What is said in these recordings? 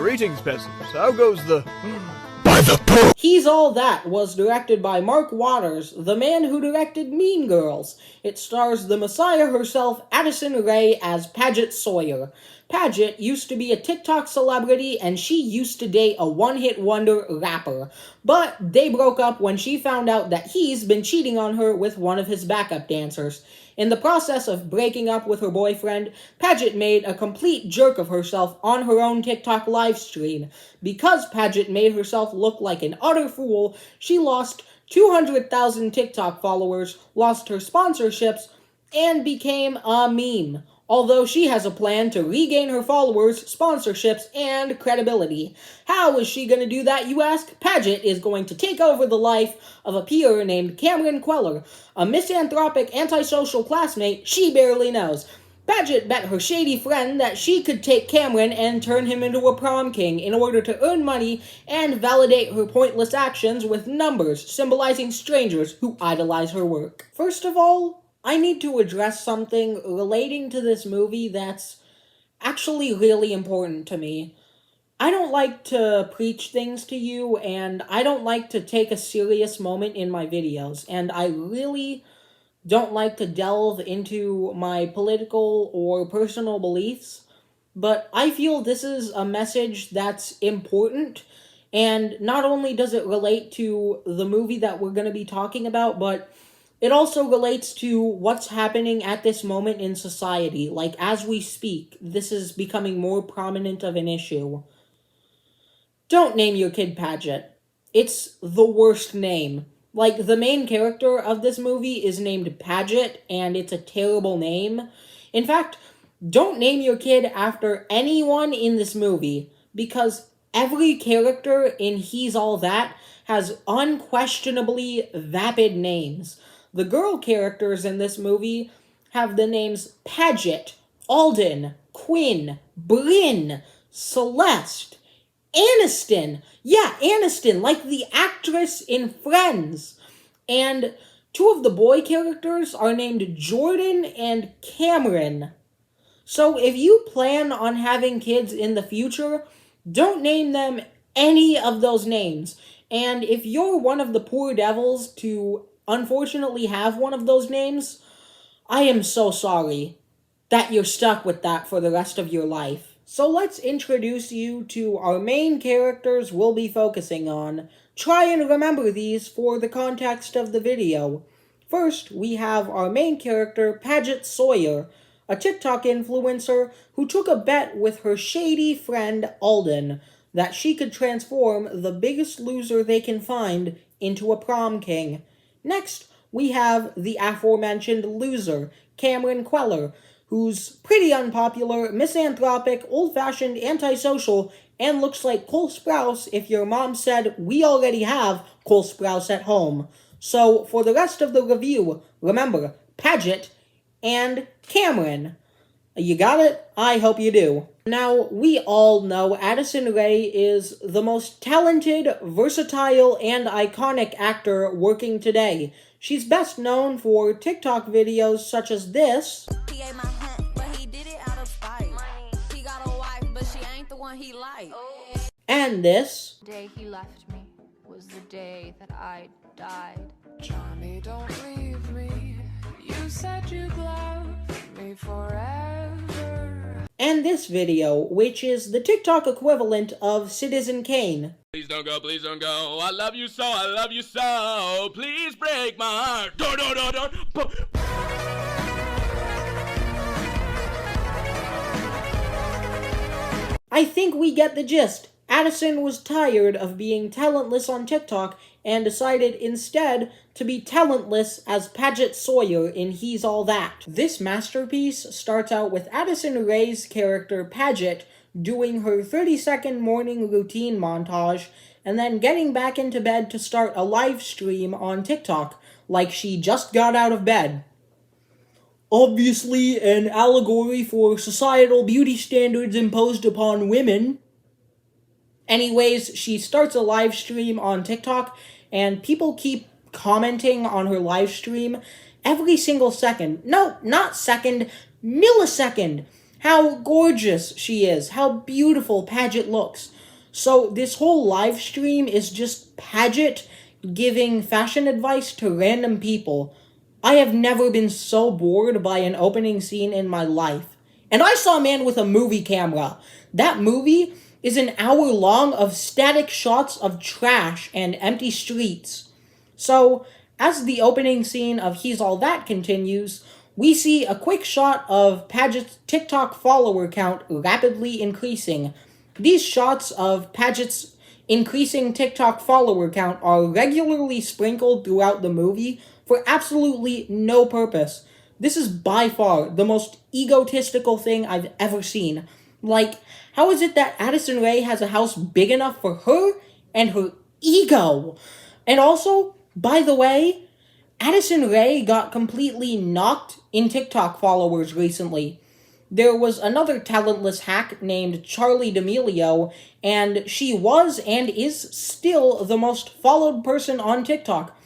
Greetings, peasants. How goes the... He's All That was directed by Mark Waters, the man who directed Mean Girls. It stars the Messiah herself, Addison Rae, as Paget Sawyer. Paget used to be a TikTok celebrity, and she used to date a one-hit wonder rapper. But they broke up when she found out that he's been cheating on her with one of his backup dancers. In the process of breaking up with her boyfriend, Paget made a complete jerk of herself on her own TikTok livestream. Because Paget made herself look like an utter fool, she lost 200,000 TikTok followers, lost her sponsorships, and became a meme. Although she has a plan to regain her followers, sponsorships, and credibility. How is she going to do that, you ask? Paget is going to take over the life of a peer named Cameron Queller, a misanthropic, antisocial classmate she barely knows. Paget bet her shady friend that she could take Cameron and turn him into a prom king in order to earn money and validate her pointless actions with numbers, symbolizing strangers who idolize her work. First of all, I need to address something relating to this movie that's actually really important to me. I don't like to preach things to you, and I don't like to take a serious moment in my videos, and I really don't like to delve into my political or personal beliefs, but I feel this is a message that's important, and not only does it relate to the movie that we're going to be talking about, but it also relates to what's happening at this moment in society. Like, as we speak, this is becoming more prominent of an issue. Don't name your kid Paget. It's the worst name. Like, the main character of this movie is named Paget, and it's a terrible name. In fact, don't name your kid after anyone in this movie, because every character in He's All That has unquestionably vapid names. The girl characters in this movie have the names Paget, Alden, Quinn, Bryn, Celeste, Aniston. Yeah, Aniston, like the actress in Friends. And two of the boy characters are named Jordan and Cameron. So if you plan on having kids in the future, don't name them any of those names. And if you're one of the poor devils to unfortunately have one of those names, I am so sorry that you're stuck with that for the rest of your life. So let's introduce you to our main characters we'll be focusing on. Try and remember these for the context of the video. First, we have our main character, Paget Sawyer, a TikTok influencer who took a bet with her shady friend Alden that she could transform the biggest loser they can find into a prom king. Next, we have the aforementioned loser, Cameron Queller, who's pretty unpopular, misanthropic, old-fashioned, antisocial, and looks like Cole Sprouse if your mom said we already have Cole Sprouse at home. So, for the rest of the review, remember, Paget and Cameron. You got it? I hope you do. Now, we all know Addison Rae is the most talented, versatile, and iconic actor working today. She's best known for TikTok videos such as this. He ate my hunt, but he did it out of spite. He got a wife, but she ain't the one he liked. And this. The day he left me was the day that I died. Johnny, don't leave me. You said you'd love me forever. And this video, which is the TikTok equivalent of Citizen Kane. Please don't go, please don't go. I love you so, I love you so. Please break my heart. I think we get the gist. Addison was tired of being talentless on TikTok and decided instead to be talentless as Paget Sawyer in He's All That. This masterpiece starts out with Addison Rae's character Paget doing her 30-second morning routine montage and then getting back into bed to start a live stream on TikTok like she just got out of bed. Obviously an allegory for societal beauty standards imposed upon women. Anyways, she starts a live stream on TikTok, and people keep commenting on her live stream every single second. No, not second, millisecond. how gorgeous she is, how beautiful Paget looks. So this whole live stream is just Paget giving fashion advice to random people. I have never been so bored by an opening scene in my life. And I saw a man with a movie camera. That movie is an hour long of static shots of trash and empty streets. So, as the opening scene of He's All That continues, we see a quick shot of Paget's TikTok follower count rapidly increasing. These shots of Paget's increasing TikTok follower count are regularly sprinkled throughout the movie for absolutely no purpose. This is by far the most egotistical thing I've ever seen. Like, how is it that Addison Rae has a house big enough for her and her ego? And also, by the way, Addison Rae got completely knocked in TikTok followers recently. There was another talentless hack named Charli D'Amelio, and she was and is still the most followed person on TikTok.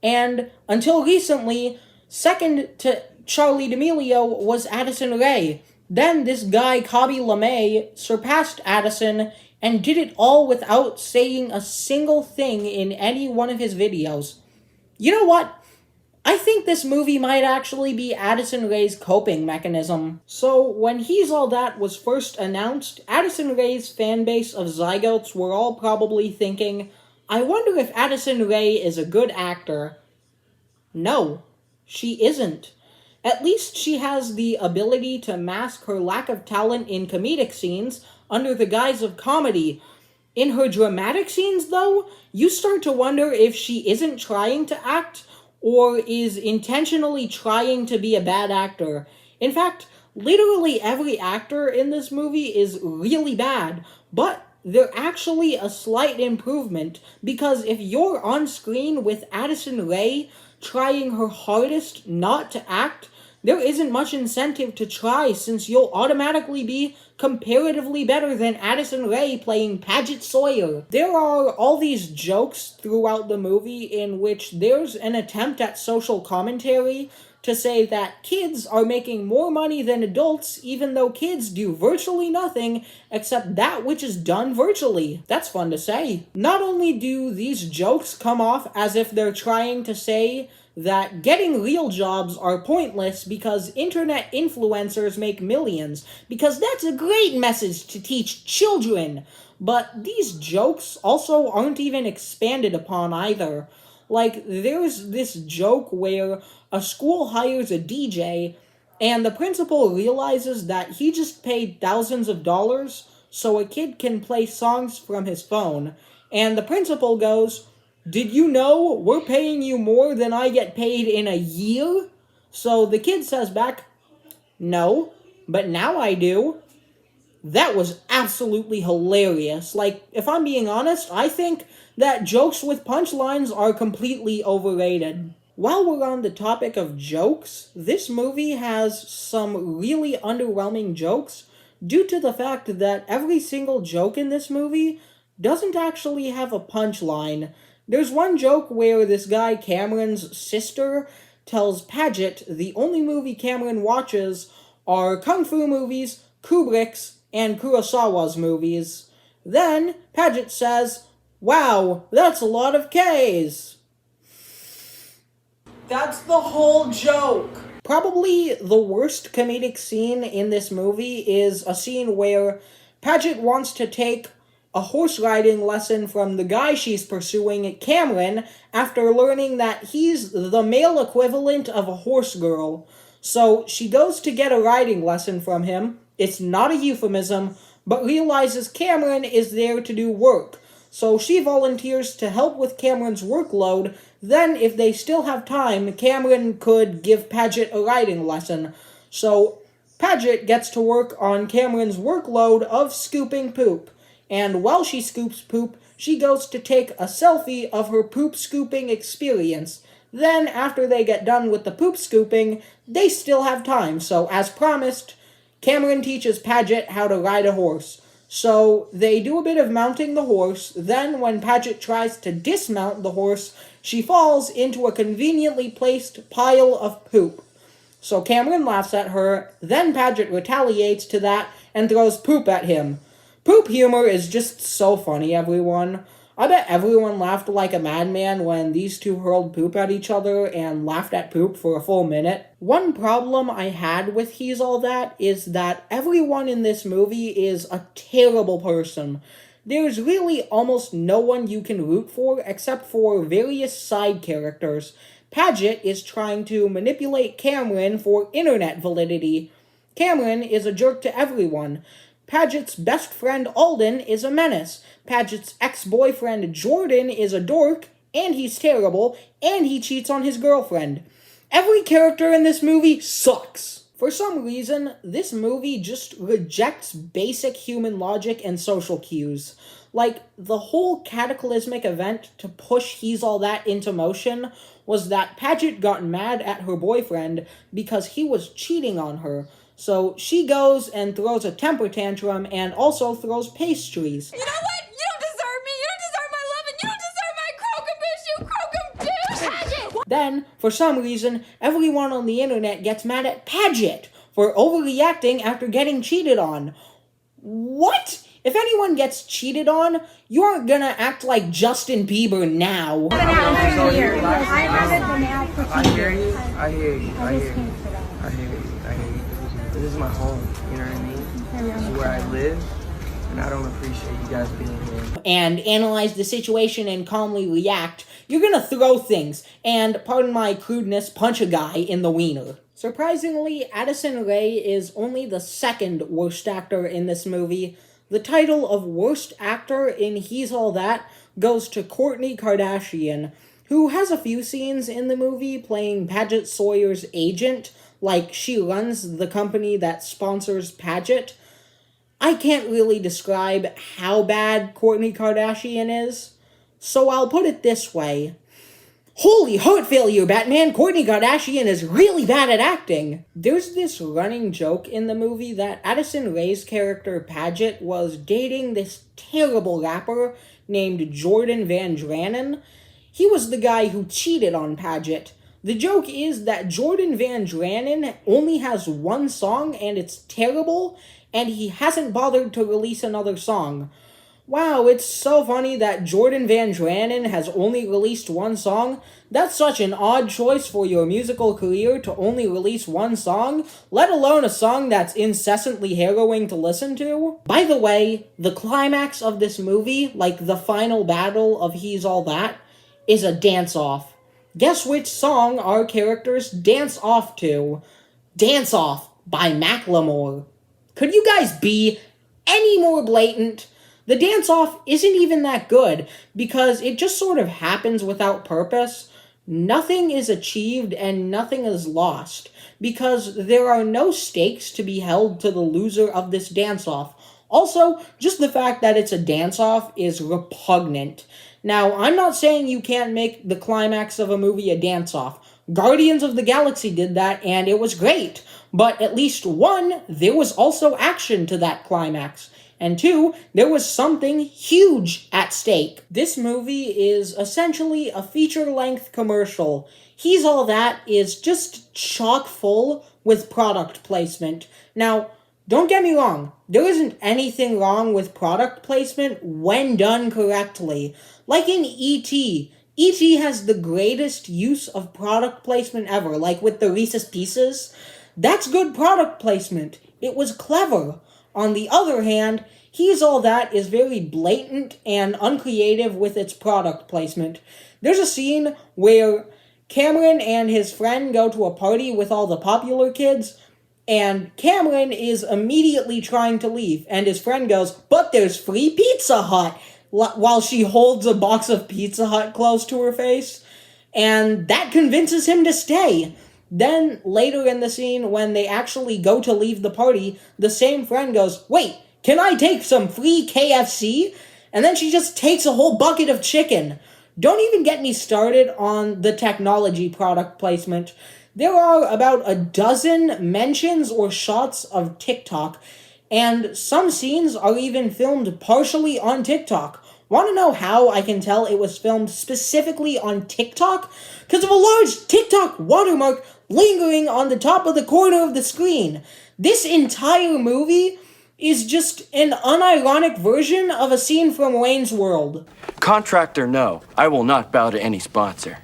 And until recently, second to Charli D'Amelio was Addison Rae. Then this guy, Khaby Lame, surpassed Addison and did it all without saying a single thing in any one of his videos. You know what? I think this movie might actually be Addison Rae's coping mechanism. So, when He's All That was first announced, Addison Rae's fanbase of zygotes were all probably thinking, I wonder if Addison Rae is a good actor. No, she isn't. At least she has the ability to mask her lack of talent in comedic scenes under the guise of comedy. In her dramatic scenes, though, you start to wonder if she isn't trying to act or is intentionally trying to be a bad actor. In fact, literally every actor in this movie is really bad, but they're actually a slight improvement, because if you're on screen with Addison Rae trying her hardest not to act, there isn't much incentive to try, since you'll automatically be comparatively better than Addison Rae playing Paget Sawyer. There are all these jokes throughout the movie in which there's an attempt at social commentary to say that kids are making more money than adults, even though kids do virtually nothing except that which is done virtually. That's fun to say. Not only do these jokes come off as if they're trying to say that getting real jobs are pointless because internet influencers make millions, because that's a great message to teach children, but these jokes also aren't even expanded upon either. Like, there's this joke where a school hires a DJ, and the principal realizes that he just paid thousands of dollars so a kid can play songs from his phone, and the principal goes, did you know we're paying you more than I get paid in a year? So the kid says back, no, but now I do. That was absolutely hilarious. Like, if I'm being honest, I think that jokes with punchlines are completely overrated. While we're on the topic of jokes, this movie has some really underwhelming jokes due to the fact that every single joke in this movie doesn't actually have a punchline. There's one joke where this guy Cameron's sister tells Paget the only movie Cameron watches are kung fu movies, Kubrick's, and Kurosawa's movies. Then Paget says, wow, that's a lot of K's. That's the whole joke. Probably the worst comedic scene in this movie is a scene where Paget wants to take a horse riding lesson from the guy she's pursuing, Cameron, after learning that he's the male equivalent of a horse girl. So she goes to get a riding lesson from him. It's not a euphemism, but realizes Cameron is there to do work. So she volunteers to help with Cameron's workload. Then, if they still have time, Cameron could give Paget a riding lesson. So Paget gets to work on Cameron's workload of scooping poop. And while she scoops poop, she goes to take a selfie of her poop scooping experience. Then, after they get done with the poop scooping, they still have time. So, as promised, Cameron teaches Paget how to ride a horse. So, they do a bit of mounting the horse. Then, when Paget tries to dismount the horse, she falls into a conveniently placed pile of poop. So Cameron laughs at her, then Paget retaliates to that and throws poop at him. Poop humor is just so funny, everyone. I bet everyone laughed like a madman when these two hurled poop at each other and laughed at poop for a full minute. One problem I had with He's All That is that everyone in this movie is a terrible person. There's really almost no one you can root for except for various side characters. Paget is trying to manipulate Cameron for internet validity. Cameron is a jerk to everyone. Paget's best friend Alden is a menace. Paget's ex-boyfriend Jordan is a dork, and he's terrible, and he cheats on his girlfriend. Every character in this movie sucks. For some reason, this movie just rejects basic human logic and social cues. Like, the whole cataclysmic event to push He's All That into motion was that Paget got mad at her boyfriend because he was cheating on her. So she goes and throws a temper tantrum and also throws pastries. You know what? You don't deserve me. You don't deserve my love, and you don't deserve my crocum bitch, you crocum bitch. Then, for some reason, everyone on the internet gets mad at Paget for overreacting after getting cheated on. What? If anyone gets cheated on, you aren't gonna act like Justin Bieber now. I hear you. This is my home, you know what I mean? This is where I live, and I don't appreciate you guys being here. And analyze the situation and calmly react, you're gonna throw things, and, pardon my crudeness, punch a guy in the wiener. Surprisingly, Addison Rae is only the second worst actor in this movie. The title of worst actor in He's All That goes to Kourtney Kardashian, who has a few scenes in the movie playing Paget Sawyer's agent, like she runs the company that sponsors Paget. I can't really describe how bad Kourtney Kardashian is, so I'll put it this way. Holy heart failure, Batman! Kourtney Kardashian is really bad at acting! There's this running joke in the movie that Addison Rae's character Paget was dating this terrible rapper named Jordan Van Dranen. He was the guy who cheated on Paget. The joke is that Jordan Van Dranen only has one song and it's terrible, and he hasn't bothered to release another song. Wow, it's so funny that Jordan Van Dranen has only released one song. That's such an odd choice for your musical career to only release one song, let alone a song that's incessantly harrowing to listen to. By the way, the climax of this movie, like the final battle of He's All That, is a dance-off. Guess which song our characters dance off to? Dance Off by Macklemore. Could you guys be any more blatant? The dance-off isn't even that good, because it just sort of happens without purpose. Nothing is achieved and nothing is lost, because there are no stakes to be held to the loser of this dance-off. Also, just the fact that it's a dance-off is repugnant. Now, I'm not saying you can't make the climax of a movie a dance-off. Guardians of the Galaxy did that, and it was great. But at least one, there was also action to that climax. And two, there was something huge at stake. This movie is essentially a feature-length commercial. He's All That is just chock full with product placement. Now, don't get me wrong, there isn't anything wrong with product placement when done correctly. Like in E.T., E.T. has the greatest use of product placement ever, like with the Reese's Pieces. That's good product placement. It was clever. On the other hand, He's All That is very blatant and uncreative with its product placement. There's a scene where Cameron and his friend go to a party with all the popular kids, and Cameron is immediately trying to leave, and his friend goes, "But there's free Pizza Hut," while she holds a box of Pizza Hut close to her face, and that convinces him to stay. Then, later in the scene, when they actually go to leave the party, the same friend goes, "Wait, can I take some free KFC?" And then she just takes a whole bucket of chicken. Don't even get me started on the technology product placement. There are about a dozen mentions or shots of TikTok, and some scenes are even filmed partially on TikTok. Want to know how I can tell it was filmed specifically on TikTok? Because of a large TikTok watermark lingering on the top of the corner of the screen. This entire movie is just an unironic version of a scene from Wayne's World. Contractor, no. I will not bow to any sponsor.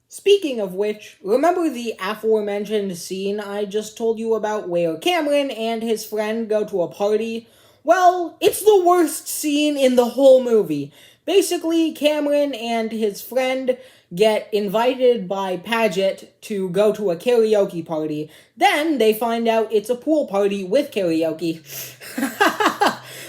Speaking of which, remember the aforementioned scene I just told you about where Cameron and his friend go to a party? Well, it's the worst scene in the whole movie. Basically, Cameron and his friend get invited by Paget to go to a karaoke party. Then they find out it's a pool party with karaoke.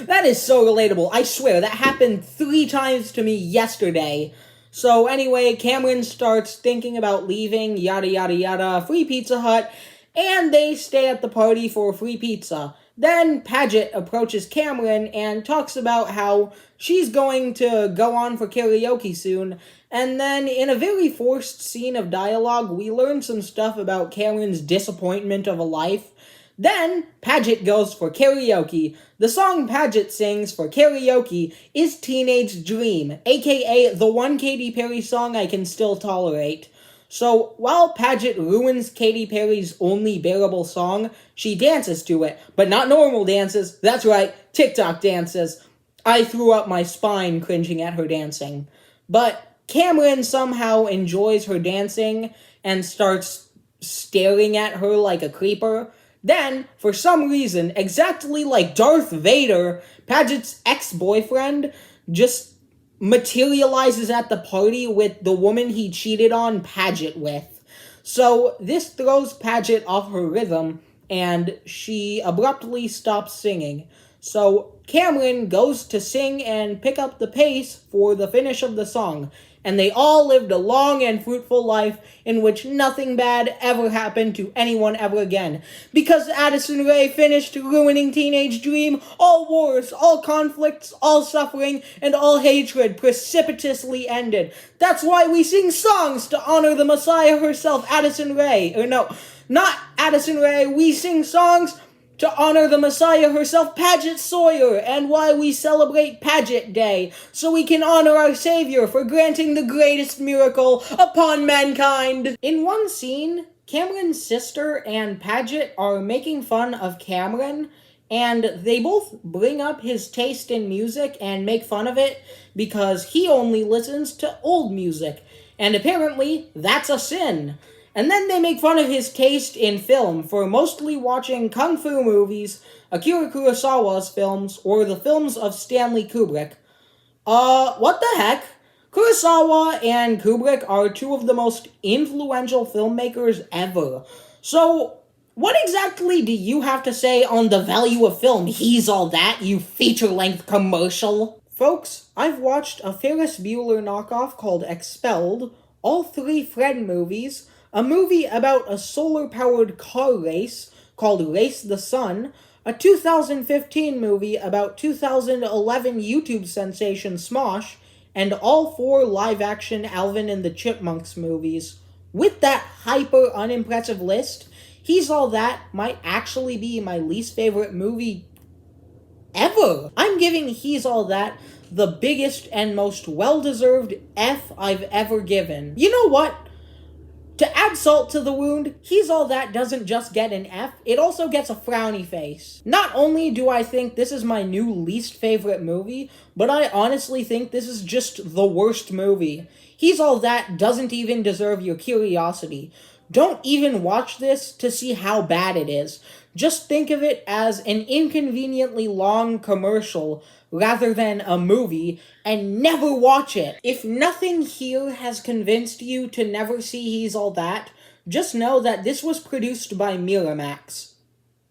That is so relatable. I swear, that happened 3 times to me yesterday. So anyway, Cameron starts thinking about leaving, yada yada yada, free Pizza Hut, and they stay at the party for free pizza. Then Paget approaches Cameron and talks about how she's going to go on for karaoke soon, and then in a very forced scene of dialogue, we learn some stuff about Cameron's disappointment of a life. Then, Paget goes for karaoke. The song Paget sings for karaoke is Teenage Dream, aka the one Katy Perry song I can still tolerate. So, while Paget ruins Katy Perry's only bearable song, she dances to it. But not normal dances, that's right, TikTok dances. I threw up my spine cringing at her dancing. But Cameron somehow enjoys her dancing and starts staring at her like a creeper. Then, for some reason, exactly like Darth Vader, Paget's ex-boyfriend just materializes at the party with the woman he cheated on Paget with. So, this throws Paget off her rhythm, and she abruptly stops singing. So, Cameron goes to sing and pick up the pace for the finish of the song, and they all lived a long and fruitful life in which nothing bad ever happened to anyone ever again. Because Addison Rae finished ruining Teenage Dream, all wars, all conflicts, all suffering, and all hatred precipitously ended. That's why we sing songs to honor the Messiah herself, Addison Rae. Or no, not Addison Rae, we sing songs to honor the Messiah herself, Paget Sawyer, and why we celebrate Paget Day, so we can honor our Savior for granting the greatest miracle upon mankind. In one scene, Cameron's sister and Paget are making fun of Cameron, and they both bring up his taste in music and make fun of it because he only listens to old music, and apparently that's a sin. And then they make fun of his taste in film for mostly watching kung fu movies, Akira Kurosawa's films, or the films of Stanley Kubrick. What the heck? Kurosawa and Kubrick are 2 of the most influential filmmakers ever. So, what exactly do you have to say on the value of film? He's all that, you feature-length commercial. Folks, I've watched a Ferris Bueller knockoff called Expelled, all 3 Fred movies, a movie about a solar-powered car race called Race the Sun, a 2015 movie about 2011 YouTube sensation Smosh, and all 4 live-action Alvin and the Chipmunks movies. With that hyper-unimpressive list, He's All That might actually be my least favorite movie ever. I'm giving He's All That the biggest and most well-deserved F I've ever given. You know what? To add salt to the wound, He's All That doesn't just get an F, it also gets a frowny face. Not only do I think this is my new least favorite movie, but I honestly think this is just the worst movie. He's All That doesn't even deserve your curiosity. Don't even watch this to see how bad it is. Just think of it as an inconveniently long commercial rather than a movie, and never watch it. If nothing here has convinced you to never see He's All That, just know that this was produced by Miramax.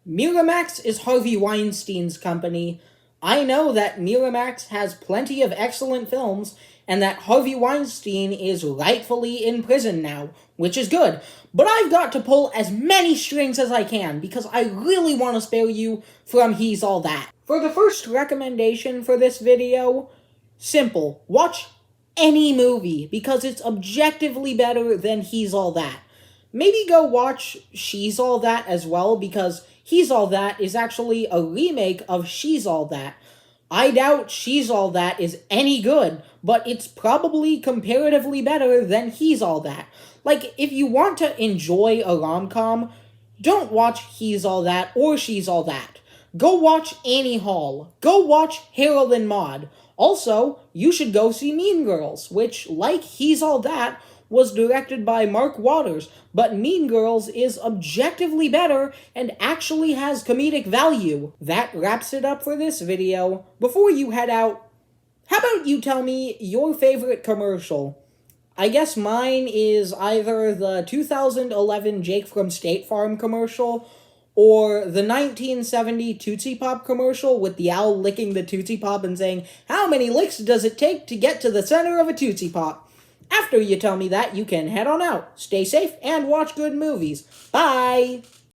Miramax is Harvey Weinstein's company. I know that Miramax has plenty of excellent films, and that Harvey Weinstein is rightfully in prison now, which is good. But I've got to pull as many strings as I can, because I really want to spare you from He's All That. For the first recommendation for this video, simple. Watch any movie, because it's objectively better than He's All That. Maybe go watch She's All That as well, because He's All That is actually a remake of She's All That. I doubt She's All That is any good, but it's probably comparatively better than He's All That. Like, if you want to enjoy a rom-com, don't watch He's All That or She's All That. Go watch Annie Hall. Go watch Harold and Maude. Also, you should go see Mean Girls, which, like He's All That, was directed by Mark Waters, but Mean Girls is objectively better and actually has comedic value. That wraps it up for this video. Before you head out, how about you tell me your favorite commercial? I guess mine is either the 2011 Jake from State Farm commercial or the 1970 Tootsie Pop commercial with the owl licking the Tootsie Pop and saying, "How many licks does it take to get to the center of a Tootsie Pop?" After you tell me that, you can head on out. Stay safe and watch good movies. Bye!